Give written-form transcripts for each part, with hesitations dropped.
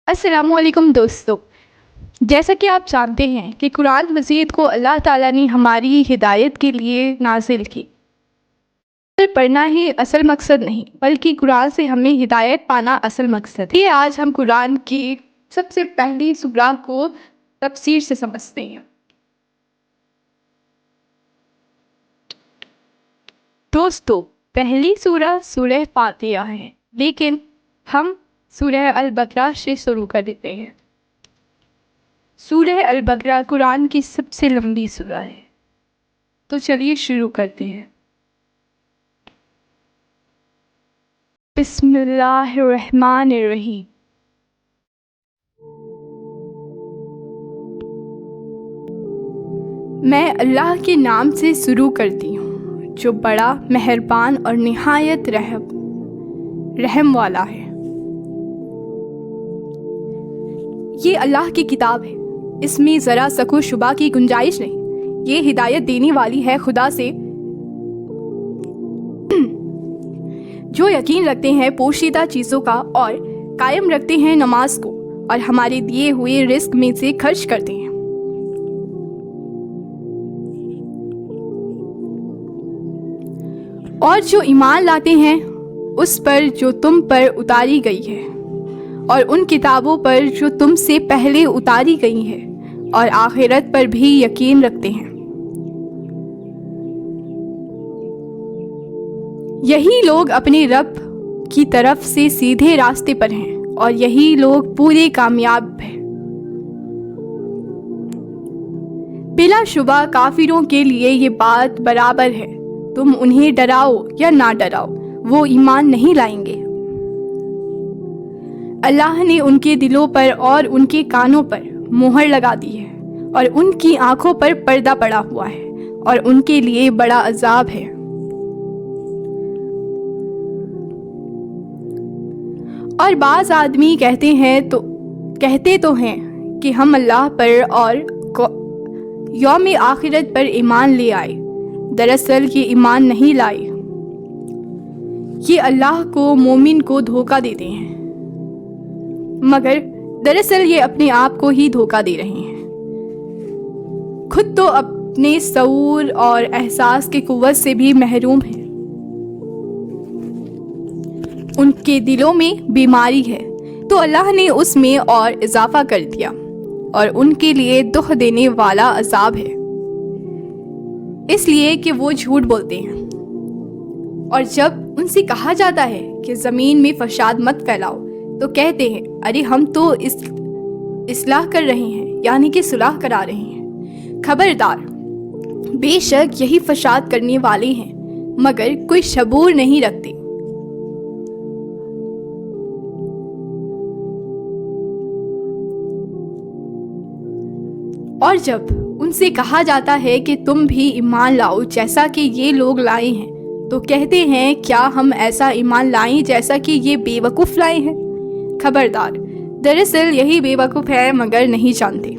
السلام علیکم دوستو، جیسا کہ آپ جانتے ہیں کہ قرآن مجید کو اللہ تعالیٰ نے ہماری ہدایت کے لیے نازل کی۔ صرف پڑھنا ہی اصل مقصد نہیں بلکہ قرآن سے ہمیں ہدایت پانا اصل مقصد ہے۔ یہ آج ہم قرآن کی سب سے پہلی سورہ کو تفسیر سے سمجھتے ہیں۔ دوستو، پہلی سورہ سورہ فاتحہ ہے، لیکن ہم سورہ البقرہ سے شروع کر دیتے ہیں۔ سورہ البقرہ قرآن کی سب سے لمبی سورہ ہے، تو چلیے شروع کرتے ہیں۔ بسم اللہ الرحمن الرحیم۔ میں اللہ کے نام سے شروع کرتی ہوں جو بڑا مہربان اور نہایت رحم والا ہے۔ یہ اللہ کی کتاب ہے، اس میں ذرا شک و شبہ کی گنجائش نہیں۔ یہ ہدایت دینے والی ہے خدا سے جو یقین رکھتے ہیں پوشیدہ چیزوں کا اور قائم رکھتے ہیں نماز کو اور ہمارے دیے ہوئے رزق میں سے خرچ کرتے ہیں۔ اور جو ایمان لاتے ہیں اس پر جو تم پر اتاری گئی ہے اور ان کتابوں پر جو تم سے پہلے اتاری گئی ہیں اور آخرت پر بھی یقین رکھتے ہیں۔ یہی لوگ اپنے رب کی طرف سے سیدھے راستے پر ہیں اور یہی لوگ پورے کامیاب ہیں۔ بلا شبہ کافروں کے لیے یہ بات برابر ہے، تم انہیں ڈراؤ یا نہ ڈراؤ، وہ ایمان نہیں لائیں گے۔ اللہ نے ان کے دلوں پر اور ان کے کانوں پر مہر لگا دی ہے اور ان کی آنکھوں پر پردہ پڑا ہوا ہے اور ان کے لیے بڑا عذاب ہے۔ اور بعض آدمی کہتے تو ہیں کہ ہم اللہ پر اور یوم آخرت پر ایمان لے آئے، دراصل یہ ایمان نہیں لائے، یہ اللہ کو مومن کو دھوکہ دیتے ہیں، مگر دراصل یہ اپنے آپ کو ہی دھوکہ دے رہے ہیں۔ خود تو اپنے شعور اور احساس کی قوت سے بھی محروم ہیں۔ ان کے دلوں میں بیماری ہے تو اللہ نے اس میں اور اضافہ کر دیا اور ان کے لیے دکھ دینے والا عذاب ہے، اس لیے کہ وہ جھوٹ بولتے ہیں۔ اور جب ان سے کہا جاتا ہے کہ زمین میں فساد مت پھیلاؤ تو کہتے ہیں ارے ہم تو اصلاح کر رہے ہیں، یعنی کہ صلح کرا رہے ہیں۔ خبردار، بے شک یہی فساد کرنے والے ہیں مگر کوئی شعور نہیں رکھتے۔ اور جب ان سے کہا جاتا ہے کہ تم بھی ایمان لاؤ جیسا کہ یہ لوگ لائے ہیں تو کہتے ہیں کیا ہم ایسا ایمان لائیں جیسا کہ یہ بے وقوف لائے ہیں۔ خبردار، دراصل یہی بے وقوف ہے مگر نہیں جانتے۔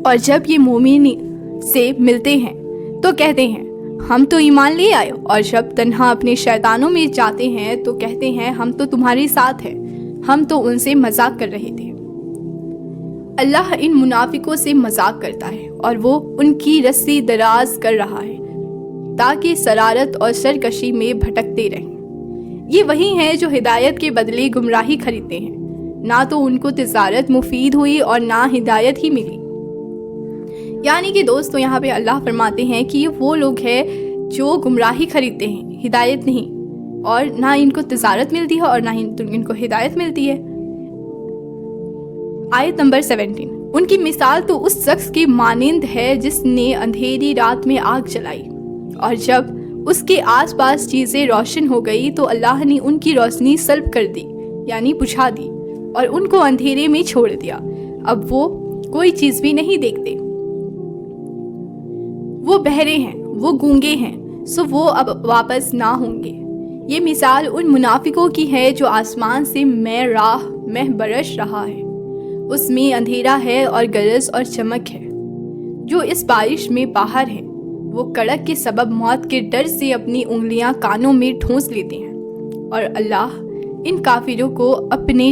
اور جب یہ مومن سے ملتے ہیں تو کہتے ہیں ہم تو ایمان لے آئے، اور جب تنہا اپنے شیطانوں میں جاتے ہیں تو کہتے ہیں ہم تو تمہارے ساتھ ہیں، ہم تو ان سے مذاق کر رہے تھے۔ اللہ ان منافقوں سے مذاق کرتا ہے اور وہ ان کی رسی دراز کر رہا ہے تاکہ شرارت اور سرکشی میں بھٹکتے رہیں۔ یہ وہی ہیں جو ہدایت کے بدلے گمراہی خریدتے ہیں، نہ تو ان کو تجارت مفید ہوئی اور نہ ہدایت ہی ملی۔ یعنی کہ دوستو، یہاں پہ اللہ فرماتے ہیں کہ یہ وہ لوگ ہیں جو گمراہی خریدتے ہیں، ہدایت نہیں، اور نہ ان کو تجارت ملتی ہے اور نہ ان کو ہدایت ملتی ہے۔ آیت نمبر 17، ان کی مثال تو اس شخص کی مانند ہے جس نے اندھیری رات میں آگ جلائی، اور جب اس کے آس پاس چیزیں روشن ہو گئی تو اللہ نے ان کی روشنی سلب کر دی، یعنی بجھا دی، اور ان کو اندھیرے میں چھوڑ دیا، اب وہ کوئی چیز بھی نہیں دیکھتے۔ وہ بہرے ہیں، وہ گونگے ہیں، سو وہ اب واپس نہ ہوں گے۔ یہ مثال ان منافقوں کی ہے جو آسمان سے مہ برش رہا ہے، اس میں اندھیرا ہے اور گرج اور چمک ہے۔ جو اس بارش میں باہر ہیں وہ کڑک کے سبب موت کے ڈر سے اپنی انگلیاں کانوں میں ٹھونس لیتے ہیں، اور اللہ ان کافروں کو اپنے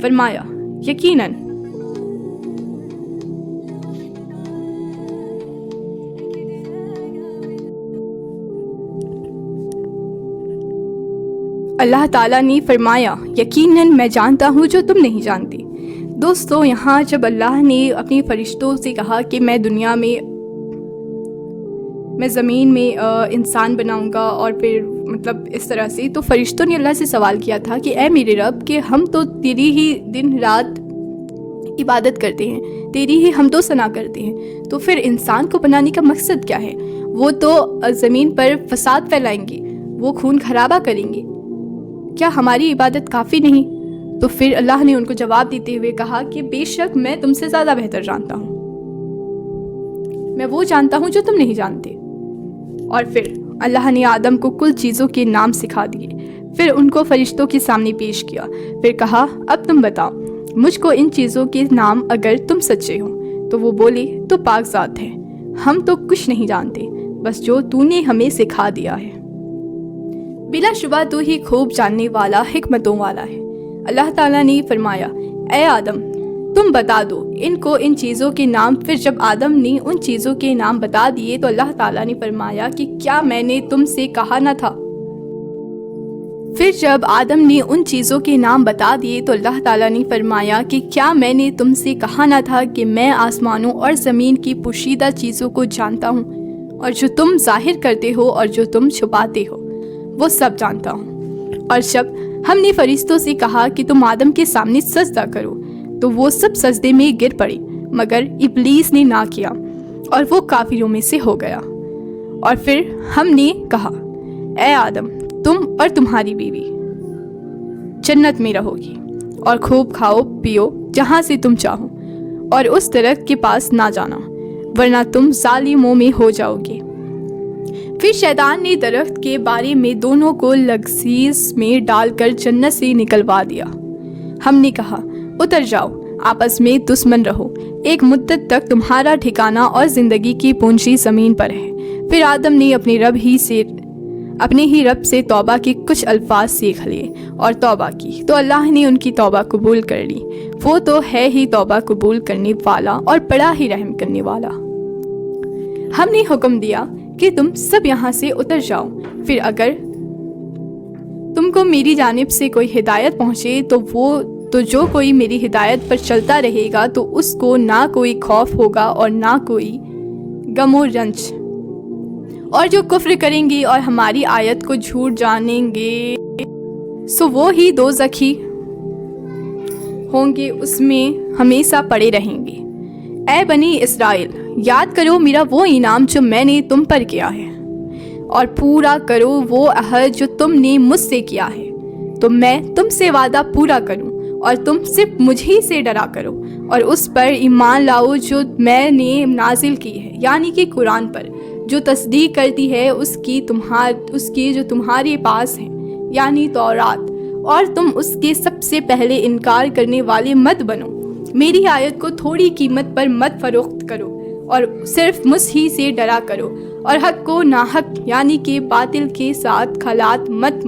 فرمایا یقیناً میں جانتا ہوں جو تم نہیں جانتے۔ دوستو، یہاں جب اللہ نے اپنی فرشتوں سے کہا کہ میں دنیا میں زمین میں انسان بناؤں گا اور پھر اس طرح سے، تو فرشتوں نے اللہ سے سوال کیا تھا کہ اے میرے رب، کہ ہم تو تیری ہی دن رات عبادت کرتے ہیں، تیری ہی حمد و ثنا کرتے ہیں، تو پھر انسان کو بنانے کا مقصد کیا ہے؟ وہ تو زمین پر فساد پھیلائیں گے، وہ خون خرابہ کریں گے، کیا ہماری عبادت کافی نہیں؟ تو پھر اللہ نے ان کو جواب دیتے ہوئے کہا کہ بے شک میں تم سے زیادہ بہتر جانتا ہوں، میں وہ جانتا ہوں جو تم نہیں جانتے۔ اور پھر اللہ نے آدم کو کل چیزوں کے نام سکھا دیے، پھر ان کو فرشتوں کے سامنے پیش کیا، پھر کہا اب تم بتاؤ مجھ کو ان چیزوں کے نام، اگر تم سچے ہو۔ تو وہ بولے تو پاک ذات ہے، ہم تو کچھ نہیں جانتے، بس جو تو نے ہمیں سکھا دیا ہے۔ بلا شبہ تو ہی خوب جاننے والا، حکمتوں والا ہے۔ اللہ تعالیٰ نے فرمایا اے آدم تم بتا دو ان کو ان چیزوں کے نام۔ پھر جب آدم نے ان چیزوں کے نام بتا دیے تو اللہ تعالیٰ نے فرمایا کہ کیا میں نے تم سے کہا نہ تھا؟ پھر جب آدم نے ان چیزوں کے نام بتا دیے تو اللہ تعالیٰ نے فرمایا کہ کیا میں نے تم سے کہا نہ تھا کہ میں آسمانوں اور زمین کی پوشیدہ چیزوں کو جانتا ہوں، اور جو تم ظاہر کرتے ہو اور جو تم چھپاتے ہو وہ سب جانتا ہوں۔ اور جب ہم نے فرشتوں سے کہا کہ تم آدم کے سامنے سجدہ کرو تو وہ سب سجدے میں گر پڑے، مگر ابلیس نے نہ کیا اور وہ کافروں میں سے ہو گیا۔ اور پھر ہم نے کہا اے آدم تم اور تمہاری بیوی جنت میں رہو گی اور خوب کھاؤ پیو جہاں سے تم چاہو، اور اس درخت کے پاس نہ جانا ورنہ تم ظالموں میں ہو جاؤ گے۔ پھر شیطان نے درخت کے بارے میں دونوں کو لذیذ میں ڈال کر جنت سے نکلوا دیا۔ ہم نے کہا اتر جاؤ، آپس میں دشمن رہو، ایک مدت تک تمہارا ٹھکانہ اور زندگی کی پونجی زمین پر ہے۔ پھر آدم نے اپنے ہی رب سے توبہ کے کچھ الفاظ سیکھ لیے اور توبہ کی، تو اللہ نے ان کی توبہ قبول کر لی۔ وہ تو ہے ہی توبہ قبول کرنے والا اور بڑا ہی رحم کرنے والا۔ ہم نے حکم دیا کہ تم سب یہاں سے اتر جاؤ، پھر اگر تم کو میری جانب سے کوئی ہدایت پہنچے تو جو کوئی میری ہدایت پر چلتا رہے گا تو اس کو نہ کوئی خوف ہوگا اور نہ کوئی غم و رنج، اور جو کفر کریں گے اور ہماری آیت کو جھوٹ جانیں گے سو وہ ہی دوزخی ہوں گے، اس میں ہمیشہ پڑے رہیں گے۔ اے بنی اسرائیل، یاد کرو میرا وہ انعام جو میں نے تم پر کیا ہے، اور پورا کرو وہ عہد جو تم نے مجھ سے کیا ہے، تو میں تم سے وعدہ پورا کروں، اور تم صرف مجھے سے ڈرا کرو اور اس پر ایمان لاؤ جو میں نے نازل کی ہے، یعنی کہ قرآن پر، جو تصدیق کرتی ہے اس کی جو تمہارے پاس ہے، یعنی تورات، اور تم اس کے سب سے پہلے انکار کرنے والے مت بنو۔ میری آیت کو تھوڑی قیمت پر مت فروخت کرو اور صرف مجھ ہی سے ڈرا کرو، اور حق کو ناحق یعنی کہ باطل کے ساتھ خلات ملات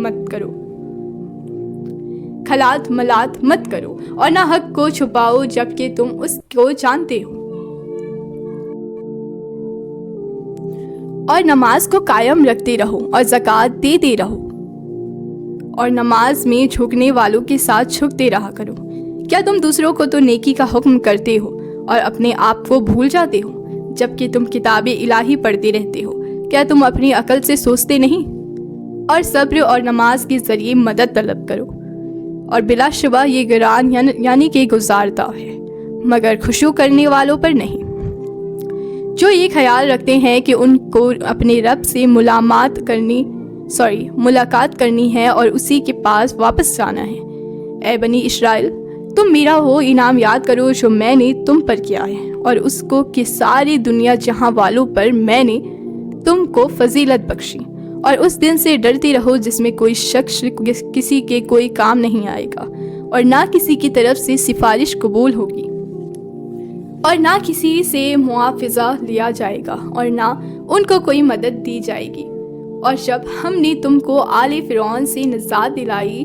مت کرو، اور نہ حق کو چھپاؤ جبکہ تم اس کو جانتے ہو، اور نماز کو قائم رکھتے رہو اور زکوٰۃ دیتے رہو، اور نماز میں جھکنے والوں کے ساتھ جھکتے رہا کرو۔ کیا تم دوسروں کو تو نیکی کا حکم کرتے ہو اور اپنے آپ کو بھول جاتے ہو، جبکہ تم کتاب الہی پڑھتے رہتے ہو؟ کیا تم اپنی عقل سے سوچتے نہیں؟ اور صبر اور نماز کے ذریعے مدد طلب کرو، اور بلا شبہ یہ گران یعنی کہ گزارتا ہے، مگر خشوع کرنے والوں پر نہیں۔ جو یہ خیال رکھتے ہیں کہ ان کو اپنے رب سے ملاقات کرنی ہے اور اسی کے پاس واپس جانا ہے۔ اے بنی اسرائیل، تم میرا وہ انعام یاد کرو جو میں نے تم پر کیا ہے، اور اس کو کہ ساری دنیا جہاں والوں پر میں نے تم کو فضیلت بخشی، اور اس دن سے ڈرتے رہو جس میں کوئی شخص کسی کے کوئی کام نہیں آئے گا، اور نہ کسی کی طرف سے سفارش قبول ہوگی، اور نہ کسی سے معاوضہ لیا جائے گا، اور نہ ان کو کوئی مدد دی جائے گی۔ اور جب ہم نے تم کو آل فرعون سے نجات دلائی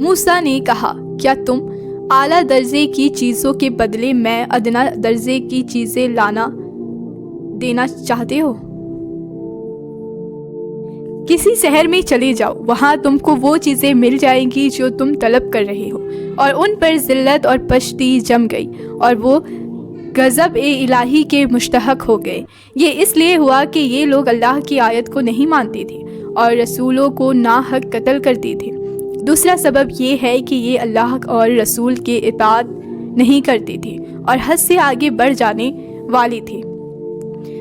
موسیٰ نے کہا کیا تم اعلیٰ درجے کی چیزوں کے بدلے میں ادنا درجے کی چیزیں دینا چاہتے ہو؟ کسی شہر میں چلے جاؤ، وہاں تم کو وہ چیزیں مل جائیں گی جو تم طلب کر رہے ہو۔ اور ان پر ذلت اور پشتی جم گئی اور وہ غضب الہی کے مستحق ہو گئے۔ یہ اس لیے ہوا کہ یہ لوگ اللہ کی آیت کو نہیں مانتے تھے اور رسولوں کو ناحق قتل کرتے تھے۔ دوسرا سبب یہ ہے کہ یہ اللہ اور رسول کے اطاعت نہیں کرتے تھے اور حد سے آگے بڑھ جانے والے تھے۔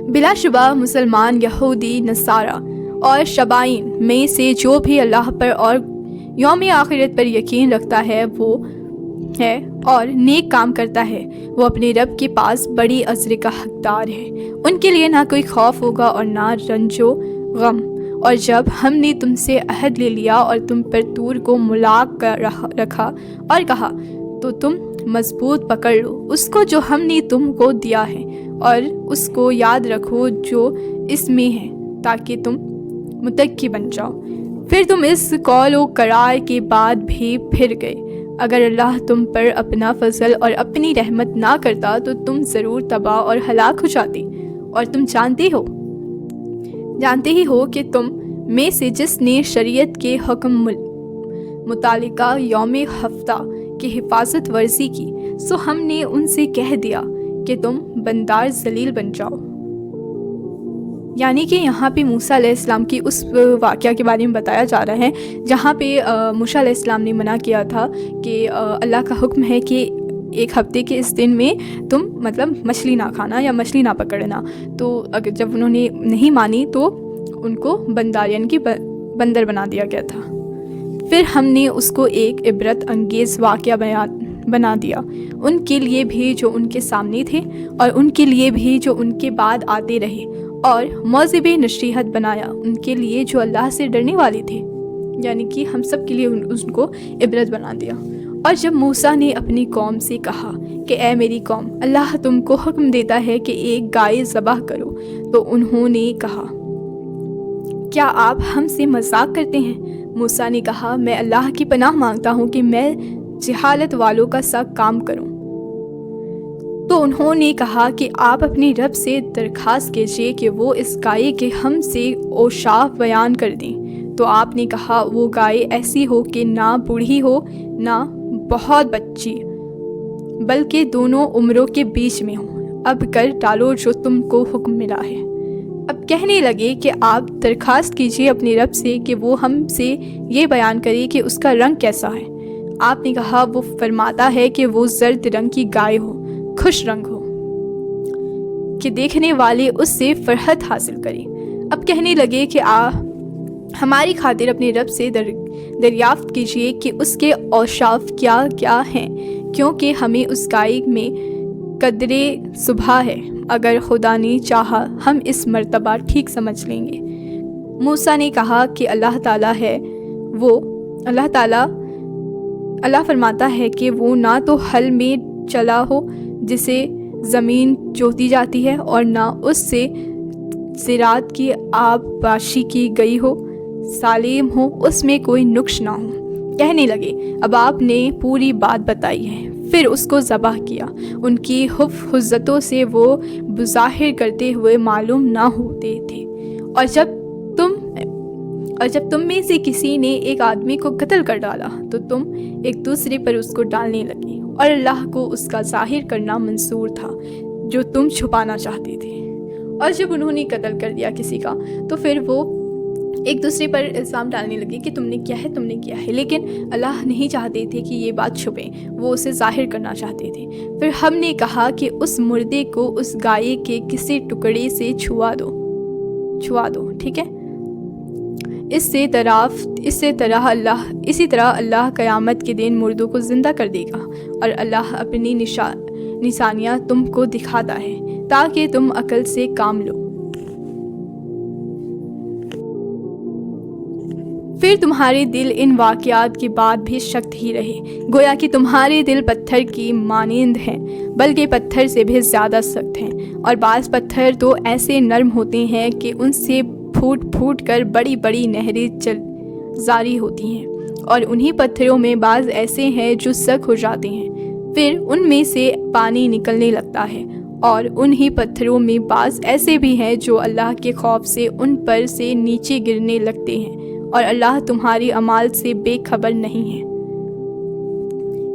بلا شبہ مسلمان، یہودی، نصارہ اور شبائین میں سے جو بھی اللہ پر اور یوم آخرت پر یقین رکھتا ہے وہ ہے اور نیک کام کرتا ہے، وہ اپنے رب کے پاس بڑی اجر کا حقدار ہے۔ ان کے لیے نہ کوئی خوف ہوگا اور نہ رنج و غم۔ اور جب ہم نے تم سے عہد لے لیا اور تم پر طور کو ملاق کر رکھا اور کہا تو تم مضبوط پکڑ لو اس کو جو ہم نے تم کو دیا ہے، اور اس کو یاد رکھو جو اس میں ہے، تاکہ تم متقی بن جاؤ۔ پھر تم اس قول و قرار کے بعد بھی پھر گئے۔ اگر اللہ تم پر اپنا فضل اور اپنی رحمت نہ کرتا تو تم ضرور تباہ اور ہلاک ہو جاتے۔ اور تم جانتے ہی ہو کہ تم میں سے جس نے شریعت کے حکم متعلقہ یوم ہفتہ کی حفاظت ورزی کی، سو ہم نے ان سے کہہ دیا کہ تم بندار ذلیل بن جاؤ۔ یعنی کہ یہاں پہ موسیٰ علیہ السلام کی اس واقعہ کے بارے میں بتایا جا رہا ہے جہاں پہ موسیٰ علیہ السلام نے منع کیا تھا کہ اللہ کا حکم ہے کہ ایک ہفتے کے اس دن میں تم مچھلی نہ کھانا یا مچھلی نہ پکڑنا۔ تو اگر جب انہوں نے نہیں مانی تو ان کو بندار یعنی کہ بندر بنا دیا گیا تھا۔ پھر ہم نے اس کو ایک عبرت انگیز واقعہ بنا دیا، ان کے لیے بھی جو ان کے سامنے تھے اور ان کے لیے بھی جو ان کے بعد آتے رہے، اور موجب نصیحت بنایا ان کے لیے جو اللہ سے ڈرنے والے تھے، یعنی کہ ہم سب کے لیے ان کو عبرت بنا دیا۔ اور جب موسیٰ نے اپنی قوم سے کہا کہ اے میری قوم، اللہ تم کو حکم دیتا ہے کہ ایک گائے ذبح کرو، تو انہوں نے کہا کیا آپ ہم سے مذاق کرتے ہیں؟ موسیٰ نے کہا میں اللہ کی پناہ مانگتا ہوں کہ میں جہالت والوں کا سا کام کروں۔ تو انہوں نے کہا کہ آپ اپنے رب سے درخواست کیجیے کہ وہ اس گائے کے ہم سے اوصاف بیان کر دیں۔ تو آپ نے کہا وہ گائے ایسی ہو کہ نہ بوڑھی ہو نہ بہت بچی، بلکہ دونوں عمروں کے بیچ میں ہو۔ اب کر ڈالو جو تم کو حکم ملا ہے۔ اب کہنے لگے کہ آپ درخواست کیجیے اپنے رب سے کہ وہ ہم سے یہ بیان کرے کہ اس کا رنگ کیسا ہے۔ آپ نے کہا وہ فرماتا ہے کہ وہ زرد رنگ کی گائے ہو، خوش رنگ ہو، کہ دیکھنے والے اس سے فرحت حاصل کریں۔ اب کہنے لگے کہ ہماری خاطر اپنے رب سے دریافت کیجیے کہ اس کے اوصاف کیا کیا ہیں، کیونکہ ہمیں اس گائے میں قدرے صبح ہے۔ اگر خدا نے چاہا ہم اس مرتبہ ٹھیک سمجھ لیں گے۔ موسیٰ نے کہا کہ اللہ فرماتا ہے کہ وہ نہ تو حل میں چلا ہو جسے زمین جوتی جاتی ہے، اور نہ اس سے زراعت کی آبپاشی کی گئی ہو، سالم ہو، اس میں کوئی نقص نہ ہو۔ کہنے لگے اب آپ نے پوری بات بتائی ہے۔ پھر اس کو ذبح کیا۔ ان کی حفظتوں سے وہ بظاہر کرتے ہوئے معلوم نہ ہوتے تھے۔ اور جب تم میں سے کسی نے ایک آدمی کو قتل کر ڈالا تو تم ایک دوسرے پر اس کو ڈالنے لگے، اور اللہ کو اس کا ظاہر کرنا منظور تھا جو تم چھپانا چاہتے تھے۔ اور جب انہوں نے قتل کر دیا کسی کا تو پھر وہ ایک دوسرے پر الزام ڈالنے لگے کہ تم نے کیا ہے، لیکن اللہ نہیں چاہتے تھے کہ یہ بات چھپے، وہ اسے ظاہر کرنا چاہتے تھے۔ پھر ہم نے کہا کہ اس مردے کو اس گائے کے کسی ٹکڑے سے چھوا دو، ٹھیک ہے؟ اسی طرح اللہ قیامت کے دن مردوں کو زندہ کر دے گا، اور اللہ اپنی نشانیاں تم کو دکھاتا ہے تاکہ تم عقل سے کام لو۔ پھر تمہارے دل ان واقعات کے بعد بھی سخت ہی رہے، گویا کہ تمہارے دل پتھر کی مانند ہیں، بلکہ پتھر سے بھی زیادہ سخت ہیں۔ اور بعض پتھر تو ایسے نرم ہوتے ہیں کہ ان سے پھوٹ کر بڑی بڑی نہریں جاری ہوتی ہیں، اور انہی پتھروں میں بعض ایسے ہیں جو سخت ہو جاتے ہیں، پھر ان میں سے پانی نکلنے لگتا ہے، اور انہی پتھروں میں بعض ایسے بھی ہیں جو اللہ کے خوف سے ان پر سے نیچے گرنے لگتے ہیں، اور اللہ تمہاری اعمال سے بے خبر نہیں ہے۔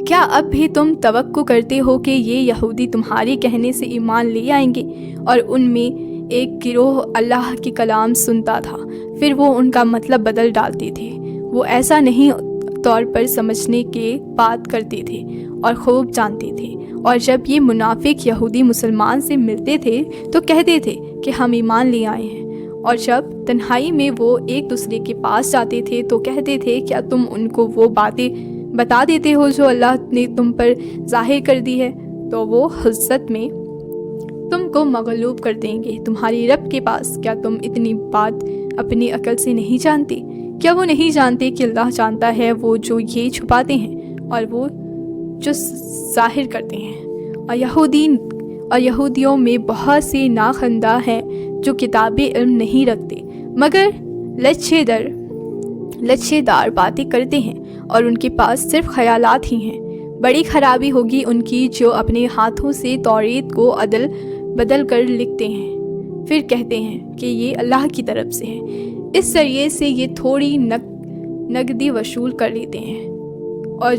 کیا اب بھی تم توقع کرتے ہو کہ یہ یہودی تمہارے کہنے سے ایمان لے آئیں گے؟ اور ان میں ایک گروہ اللہ کی کلام سنتا تھا، پھر وہ ان کا مطلب بدل ڈالتے تھے۔ وہ ایسا نہیں طور پر سمجھنے کے بات کرتے تھے اور خوب جانتے تھے، اور جب یہ منافق یہودی مسلمان سے ملتے تھے تو کہتے تھے کہ ہم ایمان لے آئے ہیں، اور جب تنہائی میں وہ ایک دوسرے کے پاس جاتے تھے تو کہتے تھے کیا تم ان کو وہ باتیں بتا دیتے ہو جو اللہ نے تم پر ظاہر کر دی ہے، تو وہ حزت میں تم کو مغلوب کر دیں گے تمہاری رب کے پاس۔ کیا تم اتنی بات اپنی عقل سے نہیں جانتے؟ کیا وہ نہیں جانتے کہ اللہ جانتا ہے وہ جو یہ چھپاتے ہیں اور وہ جو ظاہر کرتے ہیں؟ اور یہودیوں میں بہت سے ناخواندہ ہیں جو کتاب علم نہیں رکھتے مگر لچھے دار باتیں کرتے ہیں، اور ان کے پاس صرف خیالات ہی ہیں۔ بڑی خرابی ہوگی ان کی جو اپنے ہاتھوں سے توریت کو عدل بدل کر لکھتے ہیں، پھر کہتے ہیں کہ یہ اللہ کی طرف سے ہے، اس ذریعے سے یہ تھوڑی نقدی وصول کر لیتے ہیں، اور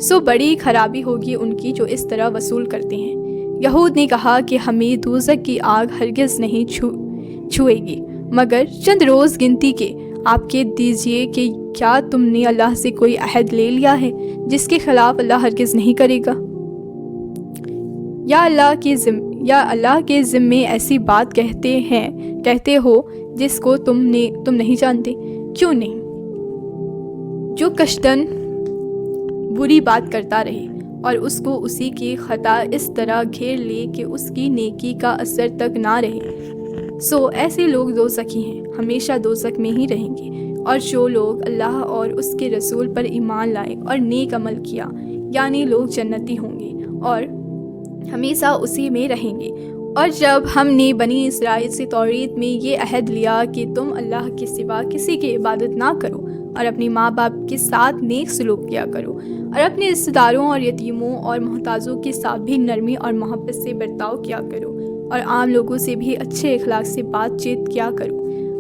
سو بڑی خرابی ہوگی ان کی جو اس طرح وصول کرتے ہیں۔ یہود نے کہا کہ ہمیں دوزخ کی آگ ہرگز نہیں چھوئے گی مگر چند روز گنتی کے۔ آپ کہہ دیجئے کہ کیا تم نے اللہ سے کوئی عہد لے لیا ہے جس کے خلاف اللہ ہرگز نہیں کرے گا؟ یا اللہ کے ذمے ایسی بات کہتے ہو جس کو تم نہیں جانتے؟ کیوں نہیں؟ جو کشتن بری بات کرتا رہے اور اس کو اسی کی خطا اس طرح گھیر لے کہ اس کی نیکی کا اثر تک نہ رہے، سو ایسے لوگ دوزخی ہیں، ہمیشہ دوزخ میں ہی رہیں گے۔ اور جو لوگ اللہ اور اس کے رسول پر ایمان لائے اور نیک عمل کیا، یعنی لوگ جنتی ہوں گے اور ہمیشہ اسی میں رہیں گے۔ اور جب ہم نے بنی اسرائیل سے توریت میں یہ عہد لیا کہ تم اللہ کے سوا کسی کی عبادت نہ کرو، اور اپنے ماں باپ کے ساتھ نیک سلوک کیا کرو، اور اپنے رشتہ داروں اور یتیموں اور محتاجوں کے ساتھ بھی نرمی اور محبت سے برتاؤ کیا کرو، اور عام لوگوں سے بھی اچھے اخلاق سے بات چیت کیا کرو،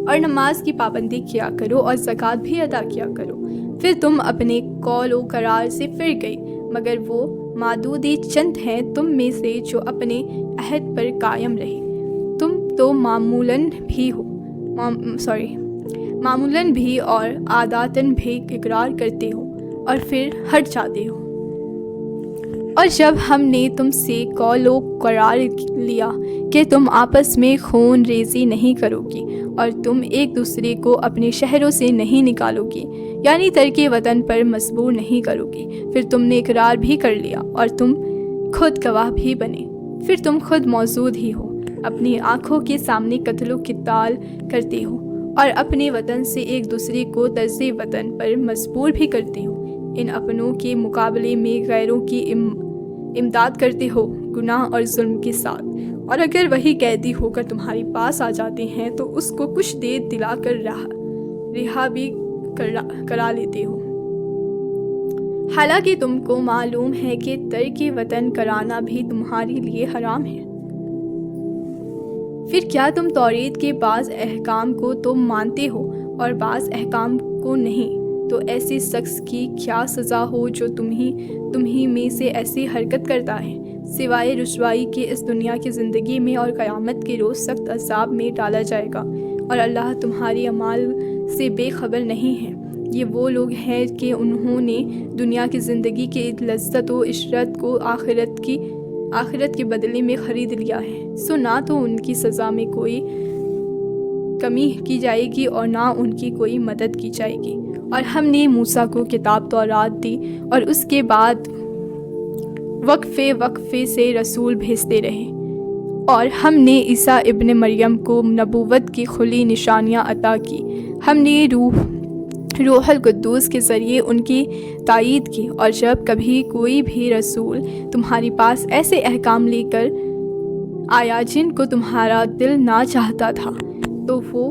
اور نماز کی پابندی کیا کرو، اور زکوٰۃ بھی ادا کیا کرو۔ پھر تم اپنے قول و قرار سے پھر گئی، مگر وہ معدود چند ہیں تم میں سے جو اپنے عہد پر قائم رہے۔ تم تو معمولاً بھی اور عاداتاً بھی اقرار کرتے ہو اور پھر ہٹ جاتے ہو۔ اور جب ہم نے تم سے قول و قرار لیا کہ تم آپس میں خون ریزی نہیں کرو گی اور تم ایک دوسرے کو اپنے شہروں سے نہیں نکالو گی، یعنی ترک وطن پر مجبور نہیں کرو گی، پھر تم نے اقرار بھی کر لیا اور تم خود گواہ بھی بنے، پھر تم خود موجود ہی ہو، اپنی آنکھوں کے سامنے قتل و قتال کرتے ہو اور اپنے وطن سے ایک دوسرے کو طرز وطن پر مجبور بھی کرتے ہو، ان اپنوں کے مقابلے میں غیروں کی امداد کرتے ہو گناہ اور ظلم کے ساتھ، اور اگر وہی قیدی ہو کر تمہارے پاس آ جاتے ہیں تو اس کو کچھ دیر دلا کر رہا بھی کرا لیتے ہو، حالانکہ تم کو معلوم ہے کہ ترک وطن کرانا بھی تمہارے لیے حرام ہے۔ پھر کیا تم توریت کے بعض احکام کو تو مانتے ہو اور بعض احکام کو نہیں؟ تو ایسے شخص کی کیا سزا ہو جو تمہیں میں سے ایسی حرکت کرتا ہے، سوائے رسوائی کے اس دنیا کی زندگی میں، اور قیامت کے روز سخت عذاب میں ڈالا جائے گا، اور اللہ تمہاری اعمال سے بے خبر نہیں ہے۔ یہ وہ لوگ ہیں کہ انہوں نے دنیا کی زندگی کی لذت و عشرت کو آخرت کے بدلے میں خرید لیا ہے، سو نہ تو ان کی سزا میں کوئی کمی کی جائے گی اور نہ ان کی کوئی مدد کی جائے گی۔ اور ہم نے موسیٰ کو کتاب تورات دی، اور اس کے بعد وقفے سے رسول بھیجتے رہے، اور ہم نے عیسیٰ ابن مریم کو نبوت کی کھلی نشانیاں عطا کی۔ ہم نے روح القدس کے ذریعے ان کی تائید کی، اور جب کبھی کوئی بھی رسول تمہارے پاس ایسے احکام لے کر آیا جن کو تمہارا دل نہ چاہتا تھا، تو وہ